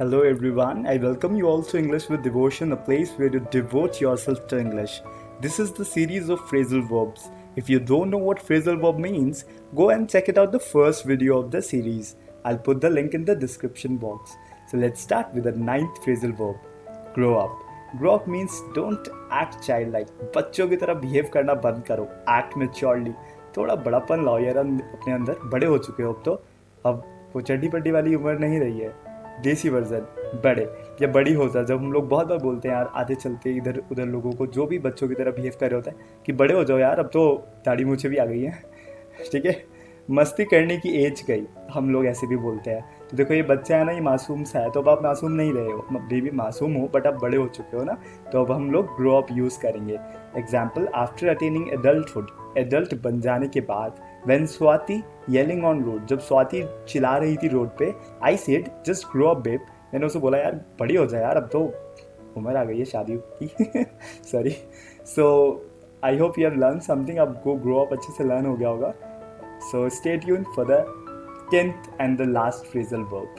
Hello everyone, I welcome you all to English with Devotion, a place where you devote yourself to English. This is the series of phrasal verbs. If you don't know what phrasal verb means, go and check it out the first video of the series. I'll put the link in the description box. So let's start with the ninth phrasal verb, grow up. Grow up means don't act childlike. बच्चों की तरह behave करना बंद करो. Act maturely. थोड़ा बड़ापन लाओ यार अपने अंदर. बड़े हो चुके हो अब वो चड्डी पड्डी वाली उम्र नहीं रही है. देसी वर्जन बड़े या बड़ी होता है. जब हम लोग बहुत बार बोलते हैं यार आधे चलते इधर उधर लोगों को जो भी बच्चों की तरह बिहेव कर रहे होते हैं कि बड़े हो जाओ यार, अब तो दाढ़ी मूछें भी आ गई हैं. ठीक है, मस्ती करने की एज गई, हम लोग ऐसे भी बोलते हैं. तो देखो ये बच्चा है ना, ये मासूम सा है, तो अब आप मासूम नहीं रहे हो, बेबी मासूम हो बट आप बड़े हो चुके हो ना, तो अब हम लोग ग्रो अप यूज़ करेंगे. Example, after attaining adulthood, adult बन जाने के बाद. When Swati yelling on road, जब स्वाति चिल्ला रही थी रोड पे, I said just grow up babe, मैंने उसे बोला यार बड़ी हो जाए यार, अब तो उम्र आ गई है शादी की. Sorry. So I hope you have learn something. अब ग्रो अप अच्छे से लर्न हो गया होगा. So stay tuned for the 10th and the last phrasal verb.